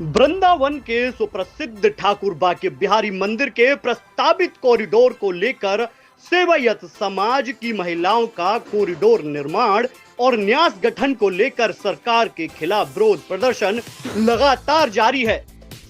वृंदावन के सुप्रसिद्ध ठाकुर बाके बिहारी मंदिर के प्रस्तावित कॉरिडोर को लेकर सेवायत समाज की महिलाओं का कॉरिडोर निर्माण और न्यास गठन को लेकर सरकार के खिलाफ विरोध प्रदर्शन लगातार जारी है।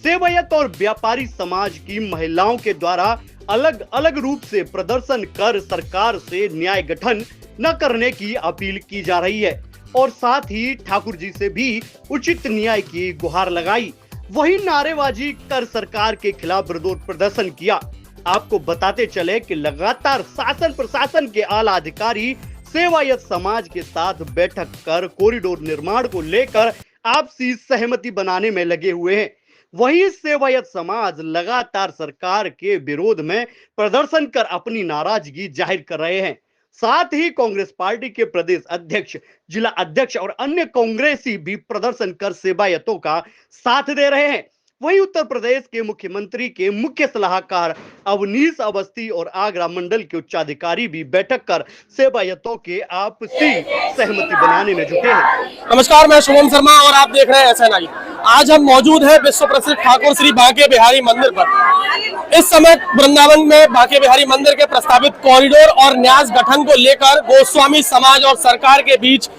सेवायत और व्यापारी समाज की महिलाओं के द्वारा अलग अलग रूप से प्रदर्शन कर सरकार से न्याय गठन न करने की अपील की जा रही है और साथ ही ठाकुर जी से भी उचित न्याय की गुहार लगाई। वही नारेबाजी कर सरकार के खिलाफ विरोध प्रदर्शन किया। आपको बताते चले कि लगातार शासन प्रशासन के आला अधिकारी सेवायत समाज के साथ बैठक कर कॉरिडोर निर्माण को लेकर आपसी सहमति बनाने में लगे हुए हैं। वहीं सेवायत समाज लगातार सरकार के विरोध में प्रदर्शन कर अपनी नाराजगी जाहिर कर रहे हैं। साथ ही कांग्रेस पार्टी के प्रदेश अध्यक्ष, जिला अध्यक्ष और अन्य कांग्रेसी भी प्रदर्शन कर सेवायतों का साथ दे रहे हैं। वहीं उत्तर प्रदेश के मुख्यमंत्री के मुख्य सलाहकार अवनीश अवस्थी और आगरा मंडल के उच्चाधिकारी भी बैठक कर सेवायतों के आपसी सहमति बनाने में जुटे हैं। नमस्कार, मैं शुभम शर्मा और आप देख रहे हैं SNI। आज हम मौजूद हैं विश्व प्रसिद्ध ठाकुर श्री बांके बिहारी मंदिर पर। इस समय वृंदावन में बांके बिहारी मंदिर के प्रस्तावित कॉरिडोर और न्यास गठन को लेकर गोस्वामी समाज और सरकार के बीच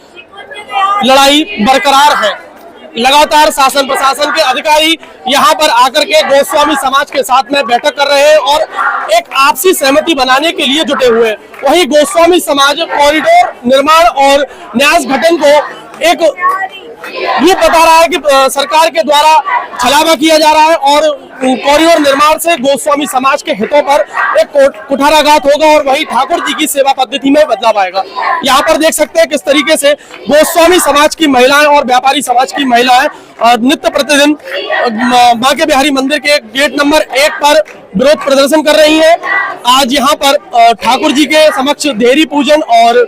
लड़ाई बरकरार है। लगातार शासन प्रशासन के अधिकारी यहां पर आकर के गोस्वामी समाज के साथ में बैठक कर रहे हैं और एक आपसी सहमति बनाने के लिए जुटे हुए हैं। वहीं गोस्वामी समाज कॉरिडोर निर्माण और न्यास गठन को एक ये बता रहा है कि सरकार के द्वारा छलावा किया जा रहा है और कॉरिडोर निर्माण से गोस्वामी समाज के हितों पर एक कुठाराघात होगा और वही ठाकुर जी की सेवा पद्धति में बदलाव आएगा। यहाँ पर देख सकते हैं किस तरीके से गोस्वामी समाज की महिलाएं और व्यापारी समाज की महिलाएं नित्य प्रतिदिन बांके बिहारी मंदिर के गेट नंबर 1 पर विरोध प्रदर्शन कर रही है। आज यहाँ पर ठाकुर जी के समक्ष देहरी पूजन और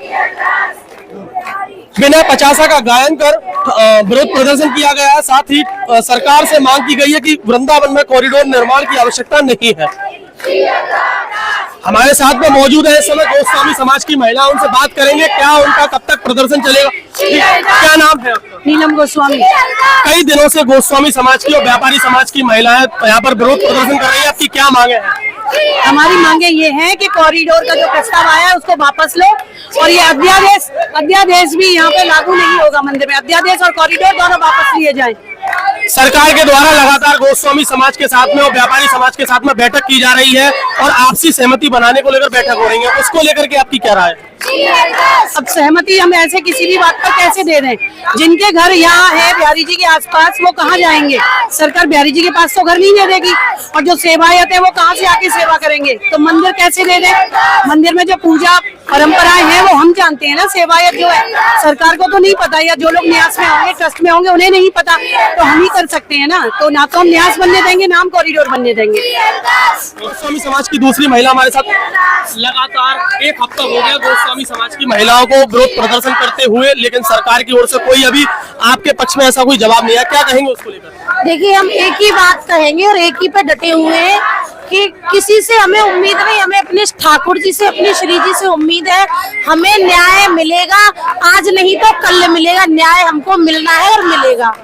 बिना पचासा का गायन कर विरोध प्रदर्शन किया गया है। साथ ही सरकार से मांग की गई है कि वृंदावन में कॉरिडोर निर्माण की आवश्यकता नहीं है। हमारे साथ में मौजूद है इस समय गोस्वामी समाज की महिला, उनसे बात करेंगे क्या उनका कब तक प्रदर्शन चलेगा। क्या नाम है आपका? नीलम गोस्वामी। कई दिनों से गोस्वामी समाज की और व्यापारी समाज की महिलाएं यहाँ पर विरोध प्रदर्शन कर रही है। आपकी क्या मांगे हैं? हमारी मांगे ये हैं कि कॉरिडोर का जो प्रस्ताव आया है उसको वापस लो और ये अध्यादेश भी यहाँ पे लागू नहीं होगा। मंदिर में अध्यादेश और कॉरिडोर दोनों वापस लिए जाएं। सरकार के द्वारा लगातार गोस्वामी समाज के साथ में और व्यापारी समाज के साथ में बैठक की जा रही है और आपसी सहमति बनाने को लेकर बैठक हो रही है। उसको लेकर के आपकी क्या राय है? अब सहमति हम ऐसे किसी भी बात पर कैसे दे दें? जिनके घर यहाँ है बिहारी जी के आसपास, वो कहाँ जाएंगे? सरकार बिहारी जी के पास तो घर नहीं दे देगी और जो सेवायत है वो कहाँ से आके सेवा करेंगे? तो मंदिर कैसे दे दें? मंदिर में जो पूजा परंपराएं हैं वो हम जानते हैं ना। सेवायत जो है सरकार को तो नहीं पता, या जो लोग न्यास में होंगे, ट्रस्ट में होंगे, उन्हें नहीं पता, तो हम ही कर सकते हैं ना। तो ना तो हम न्यास बनने देंगे, ना हम कॉरिडोर बनने देंगे। गोस्वामी समाज की दूसरी महिला हमारे साथ। लगातार 1 हफ्ता हो गया गोस्वामी समाज की महिलाओं को विरोध प्रदर्शन करते हुए, लेकिन सरकार की ओर से कोई अभी आपके पक्ष में ऐसा कोई जवाब नहीं है। क्या कहेंगे उसको लेकर? देखिए, हम एक ही बात कहेंगे और एक ही पे डटे हुए हैं कि किसी से हमें उम्मीद नहीं, हमें अपने ठाकुर जी से, अपने श्री जी से उम्मीद है। हमें न्याय मिलेगा, आज नहीं तो कल मिलेगा। न्याय हमको मिलना है और मिलेगा।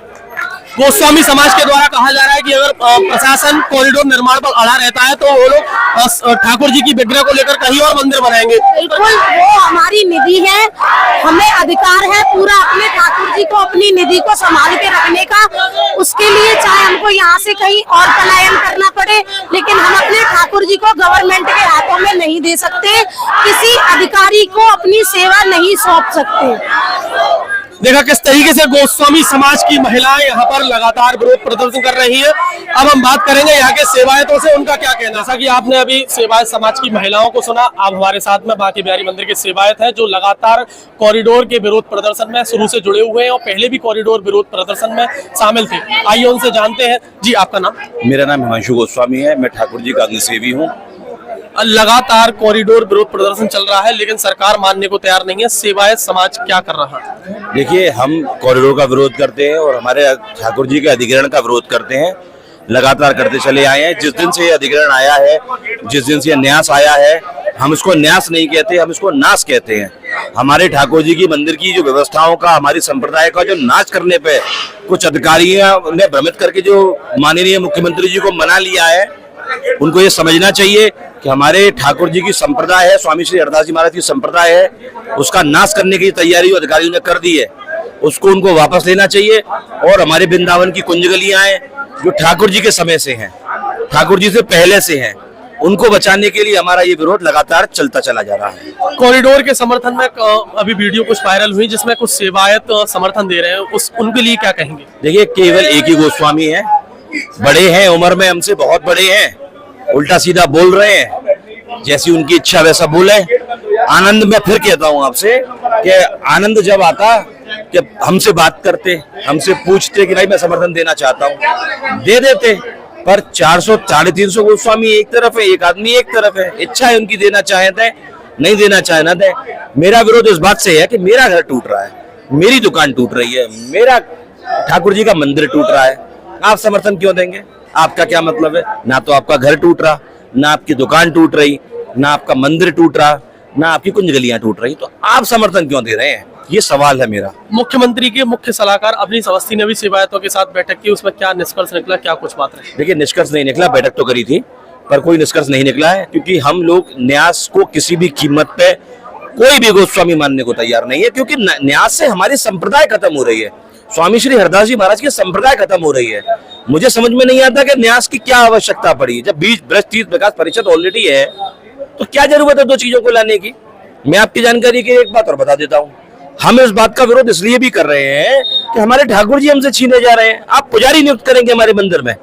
गोस्वामी समाज के द्वारा कहा जा रहा है कि अगर प्रशासन कॉरिडोर निर्माण पर अड़ा रहता है तो वो लोग ठाकुर जी की विग्रह को लेकर कहीं और मंदिर बनाएंगे। बिल्कुल, वो हमारी निधि है, हमें अधिकार है पूरा अपने ठाकुर जी को, अपनी निधि को संभाल के रखने का। उसके लिए चाहे हमको यहाँ से कहीं और पलायन करना पड़े, लेकिन हम अपने ठाकुर जी को गवर्नमेंट के हाथों में नहीं दे सकते। किसी अधिकारी को अपनी सेवा नहीं सौंप सकते। देखा किस तरीके से गोस्वामी समाज की महिलाएं यहाँ पर लगातार विरोध प्रदर्शन कर रही है। अब हम बात करेंगे यहाँ के सेवायतों से, उनका क्या कहना है। जैसा कि आपने अभी सेवायत समाज की महिलाओं को सुना, अब हमारे साथ में बांके बिहारी मंदिर के सेवायत है जो लगातार कॉरिडोर के विरोध प्रदर्शन में शुरू से जुड़े हुए हैं और पहले भी कॉरिडोर विरोध प्रदर्शन में शामिल थे। आइए उनसे जानते हैं। जी, आपका नाम? मेरा नाम हिमांशु गोस्वामी है, मैं ठाकुर जी का अग्निसेवी हूँ। लगातार कॉरिडोर विरोध प्रदर्शन चल रहा है लेकिन सरकार मानने को तैयार नहीं है। सेवायत समाज क्या कर रहा है? देखिए, हम कॉरिडोर का विरोध करते हैं और हमारे ठाकुर जी के अधिग्रहण का विरोध करते हैं। लगातार करते चले आए हैं। जिस दिन से ये अधिग्रहण आया है, जिस दिन से ये न्यास आया है, हम इसको न्यास नहीं कहते, हम इसको नाश कहते हैं। हमारे ठाकुर जी की मंदिर की जो व्यवस्थाओं का, हमारी संप्रदाय का जो नाश करने पे कुछ अधिकारियों ने भ्रमित करके जो माननीय मुख्यमंत्री जी को मना लिया है, उनको ये समझना चाहिए कि हमारे ठाकुर जी की संप्रदाय है, स्वामी श्री हरदास जी महाराज की संप्रदाय है, उसका नाश करने की तैयारी अधिकारियों ने कर दी है। उसको उनको वापस लेना चाहिए। और हमारे वृंदावन की कुंज गलियां हैं जो ठाकुर जी के समय से हैं, ठाकुर जी से पहले से हैं, उनको बचाने के लिए हमारा ये विरोध लगातार चलता चला जा रहा है। कॉरिडोर के समर्थन में अभी वीडियो कुछ वायरल हुई जिसमें कुछ सेवायत समर्थन दे रहे हैं, उनके लिए क्या कहेंगे? देखिए, केवल एक ही गोस्वामी है, बड़े हैं, उम्र में हमसे बहुत बड़े हैं, उल्टा सीधा बोल रहे हैं, जैसी उनकी इच्छा वैसा बोले। आनंद, मैं फिर कहता हूं आपसे कि आनंद जब आता कि हमसे बात करते, हमसे पूछते कि भाई मैं समर्थन देना चाहता हूं, दे देते। पर 400 350 गोस्वामी एक तरफ है, एक आदमी एक तरफ है। इच्छा है उनकी, देना चाहे दे, नहीं देना चाहे ना दे। मेरा विरोध इस बात से है कि मेरा घर टूट रहा है, मेरी दुकान टूट रही है, मेरा ठाकुर जी का मंदिर टूट रहा है, आप समर्थन क्यों देंगे? आपका क्या मतलब है? ना तो आपका घर टूट रहा, ना आपकी दुकान टूट रही, ना आपका मंदिर टूट रहा, ना आपकी कुंज गलियां टूट रही, तो आप समर्थन क्यों दे रहे हैं? ये सवाल है मेरा। मुख्यमंत्री के मुख्य सलाहकार अवनीश अवस्थी ने भी सेवायतों के साथ बैठक की, उसमें क्या निष्कर्ष निकला, क्या कुछ बात रही? देखिए, निष्कर्ष नहीं निकला, बैठक तो करी थी पर कोई निष्कर्ष नहीं निकला है, क्योंकि हम लोग न्यास को किसी भी कीमत पे कोई भी गोस्वामी मानने को तैयार नहीं है, क्योंकि न्यास से हमारी संप्रदाय खत्म हो रही है, स्वामी श्री हरदास जी महाराज की संप्रदाय खत्म हो रही है। मुझे समझ में नहीं आता कि न्यास की क्या आवश्यकता पड़ी। जब बीज ब्रज तीर्थ विकास परिषद ऑलरेडी है तो क्या जरूरत है दो चीजों को लाने की? मैं आपकी जानकारी के एक बात और बता देता हूँ, हम इस बात का विरोध इसलिए भी कर रहे हैं कि हमारे ठाकुर जी हमसे छीने जा रहे हैं। आप पुजारी नियुक्त करेंगे हमारे मंदिर में,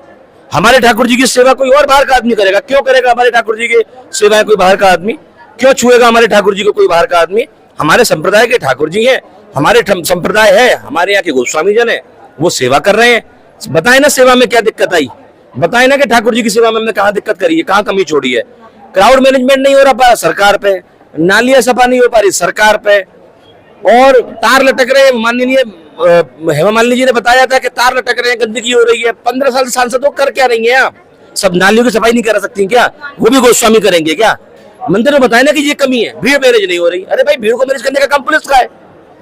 हमारे ठाकुर जी की सेवा कोई और बाहर का आदमी करेगा? क्यों करेगा हमारे ठाकुर जी की सेवाएं कोई बाहर का आदमी? क्यों छुएगा हमारे ठाकुर जी को कोई बाहर का आदमी? हमारे संप्रदाय के ठाकुर जी हैं, हमारे संप्रदाय है, हमारे यहाँ के गोस्वामी जन है, वो सेवा कर रहे हैं। बताए ना सेवा में क्या दिक्कत आई, बताए ना कि ठाकुर जी की सेवा में हमने कहाँ दिक्कत करी है, कहाँ कमी छोड़ी है। क्राउड मैनेजमेंट नहीं हो रहा सरकार पे, नालियां सफा नहीं हो पा रही सरकार पे, और तार लटक रहे हैं। माननीय हेमा मालिनी जी ने बताया था कि तार लटक रहे हैं, गंदगी हो रही है। 15 साल से सांसद हो, कर क्या रही हैं आप? सब नालियों की सफाई नहीं करा सकती क्या? वो भी गोस्वामी करेंगे क्या? मंदिर में बताया ना कि ये कमी है, भीड़ मैनेज नहीं हो रही। अरे भाई, भीड़ को मैनेज करने का काम पुलिस का है,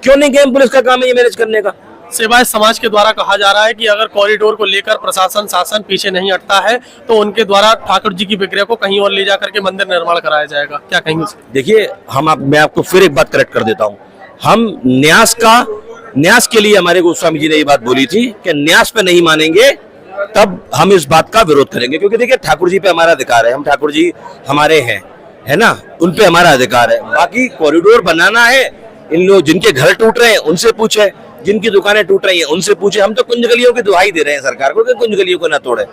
क्यों नहीं गेम पुलिस का काम है ये मैनेज करने का? सेवायत समाज के द्वारा कहा जा रहा है कि अगर कॉरिडोर को लेकर प्रशासन शासन पीछे नहीं हटता है तो उनके द्वारा ठाकुर जी की विग्रह को कहीं और ले जाकर के मंदिर निर्माण कराया जाएगा, क्या कहेंगे? देखिए, मैं आपको फिर एक बात करेक्ट कर देता हूँ। हम न्यास के लिए हमारे गोस्वामी जी ने ये बात बोली थी कि न्यास पे नहीं मानेंगे तब हम इस बात का विरोध करेंगे, क्योंकि देखिए ठाकुर जी पे हमारा अधिकार है, हम ठाकुर जी हमारे हैं, है ना, उन पे हमारा अधिकार है। बाकी कॉरिडोर बनाना है, इन लोग जिनके घर टूट रहे हैं उनसे पूछे, जिनकी दुकानें टूट रही हैं उनसे पूछे। हम तो कुंज गलियों की दुहाई दे रहे हैं सरकार को कि कुंज गलियों को ना तोड़े,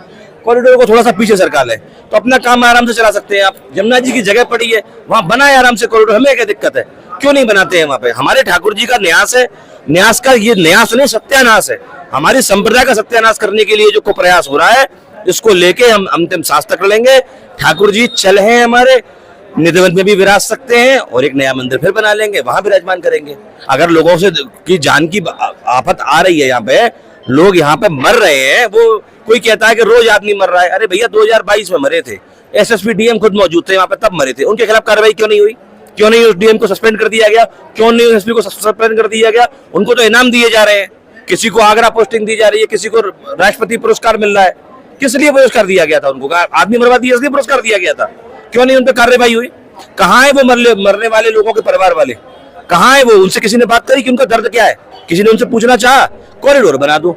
कॉरिडोर को थोड़ा सा पीछे सरकार है तो अपना काम आराम से चला सकते हैं। आप जमुना जी की जगह पड़ी है, वहां बनाए आराम से कॉरिडोर, हमें क्या दिक्कत है? क्यों नहीं बनाते हैं वहां पे? हमारे ठाकुर जी का न्यास है, न्यास का ये न्यास नहीं सत्यानाश है। हमारी संप्रदाय का सत्यानाश करने के लिए जो को प्रयास हो रहा है, इसको लेके हम अंतिम सांस तक लेंगे। ठाकुर जी चल हैं हमारे, निधिवंत में भी विराज सकते हैं और एक नया मंदिर फिर बना लेंगे, वहां विराजमान करेंगे। अगर लोगों से की जान की आफत आ रही है, यहाँ पे लोग यहाँ पे मर रहे हैं, वो कोई कहता है कि रोज आदमी मर रहा है। अरे भैया, 2022 में मरे थे, एसएसपी डीएम खुद मौजूद थे वहां पे, तब मरे थे। उनके खिलाफ कार्रवाई क्यों नहीं हुई? क्यों नहीं उस डीएम को सस्पेंड कर दिया गया? क्यों नहीं एसपी को सस्पेंड कर दिया गया? उनको तो इनाम दिए जा रहे हैं, किसी को आगरा पोस्टिंग दी जा रही है, किसी को राष्ट्रपति पुरस्कार मिल रहा है। किस लिए पुरस्कार दिया गया था उनको? आदमी मरवा दिया इसलिए पुरस्कार दिया गया था। क्यों नहीं उन पर कार्रवाई हुई? कहाँ है वो मरने वाले लोगों के परिवार वाले? कहाँ है वो? उनसे किसी ने बात करी कि उनका दर्द क्या है? किसी ने उनसे पूछना चाहा? कॉरिडोर बना दो।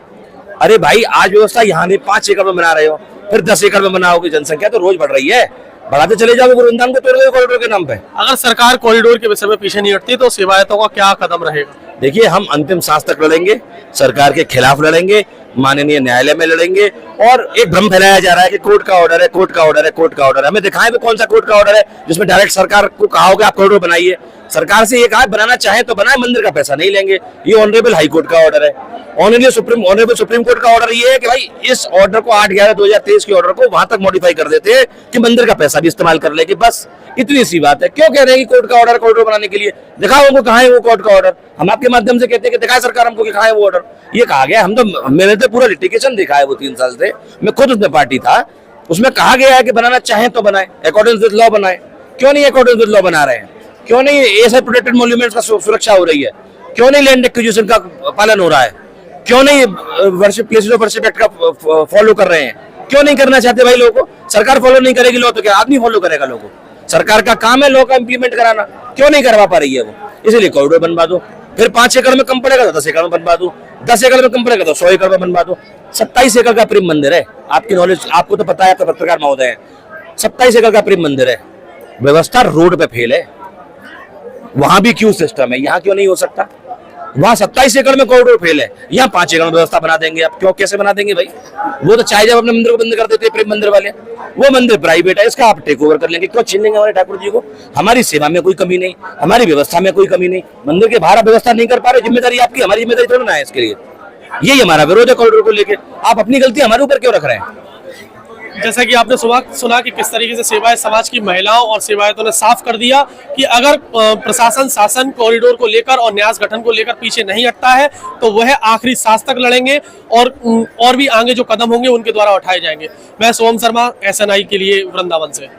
अरे भाई, आज व्यवस्था यहाँ नहीं 5 एकड़ में बना रहे हो, फिर 10 एकड़ में बनाओगे। जनसंख्या तो रोज बढ़ रही है, बढ़ाते चले जाओगे, वृंदावन को तोड़ दोगे कॉरिडोर के नाम पे। अगर सरकार कॉरिडोर के विषय में पीछे नहीं हटती तो सेवायतों का क्या कदम रहेगा? देखिए, हम अंतिम सांस तक लड़ेंगे, सरकार के खिलाफ लड़ेंगे, माननीय न्यायालय में लड़ेंगे। और एक भ्रम फैलाया जा रहा है कि कोर्ट का ऑर्डर है, कोर्ट का ऑर्डर है, कोर्ट का ऑर्डर है। हमें दिखाएं भी कौन सा कोर्ट का ऑर्डर है जिसमें डायरेक्ट सरकार को कहा होगा आप कॉरिडोर बनाइए। सरकार से ये कहा बनाना चाहे तो बनाए, मंदिर का पैसा नहीं लेंगे। ये ऑनरेबल हाई कोर्ट का ऑर्डर है, ऑनरेबल सुप्रीम कोर्ट का ऑर्डर ये है कि भाई इस ऑर्डर को 8/11/2023 के ऑर्डर को वहां तक मॉडिफाई कर देते हैं कि मंदिर का पैसा भी इस्तेमाल कर लेंगे। बस इतनी सी बात है। क्यों कह रहे हैं कि कोर्ट का ऑर्डर कॉरिडोर बनाने के लिए? दिखाओ उनको कहाँ है वो कोर्ट का ऑर्डर। हम आपके माध्यम से कहते हैं कि दिखाए सरकार हमको कि कहाँ है वो ऑर्डर। ये कहा गया, हम तो मैंने तो पूरा लिटिगेशन देखा है वो 3 साल से, मैं खुद उसमें पार्टी था। उसमें कहा गया है कि बनाना चाहे तो बनाए, अकॉर्डिंग विद लॉ बनाए। क्यों नहीं अकॉर्डिंग लॉ बना रहे हैं? क्यों नहीं ऐसे प्रोटेक्टेड मॉन्यूमेंट्स का सुरक्षा हो रही है? क्यों नहीं लैंड एक्विजिशन का पालन हो रहा है? क्यों नहीं प्लेसेस ऑफ वर्शिप एक्ट का फॉलो कर रहे हैं? क्यों नहीं करना चाहते भाई लोगों को? सरकार फॉलो नहीं करेगी लॉ तो क्या आदमी फॉलो करेगा लॉ को? सरकार का काम है लॉ का इंप्लीमेंट कराना, क्यों नहीं करवा पा रही है वो? इसलिए कॉरिडोर बनवा दो, फिर 5 एकड़ में कम पड़ेगा तो 10 एकड़ में बनवा दो, 10 एकड़ में कम पड़ेगा तो 100 एकड़ में बनवा दो। 27 एकड़ का प्रेम मंदिर है, आपकी नॉलेज आपको तो पता है, आपका पत्रकार महोदय है। 27 एकड़ का प्रेम मंदिर है, व्यवस्था रोड पे फेल है, वहां भी क्यू सिस्टम है, यहाँ क्यों नहीं हो सकता? वहां 27 एकड़ में कॉरिडोर फेल है, यहाँ 5 एकड़ में व्यवस्था बना देंगे आप? क्यों, कैसे बना देंगे भाई? वो तो चाहे जब अपने मंदिर को बंद कर देते हैं प्रेम मंदिर वाले, वो मंदिर प्राइवेट है, इसका आप टेक ओवर कर लेंगे, क्यों छीन लेंगे हमारे ठाकुर जी को? हमारी सेवा में कोई कमी नहीं, हमारी व्यवस्था में कोई कमी नहीं, मंदिर के बाहर व्यवस्था नहीं कर पा रहे, जिम्मेदारी आपकी, हमारी जिम्मेदारी थोड़ी ना है इसके लिए। यही हमारा विरोध है कॉरिडोर को लेकर। आप अपनी गलती हमारे ऊपर क्यों रख रहे हैं? जैसा कि आपने सुना कि किस तरीके से सेवाएं समाज की महिलाओं और सेवायतों ने साफ कर दिया कि अगर प्रशासन शासन कॉरिडोर को लेकर और न्यास गठन को लेकर पीछे नहीं हटता है तो वह आखिरी सांस तक लड़ेंगे और भी आगे जो कदम होंगे उनके द्वारा उठाए जाएंगे। मैं सोम शर्मा, SNI के लिए वृंदावन से।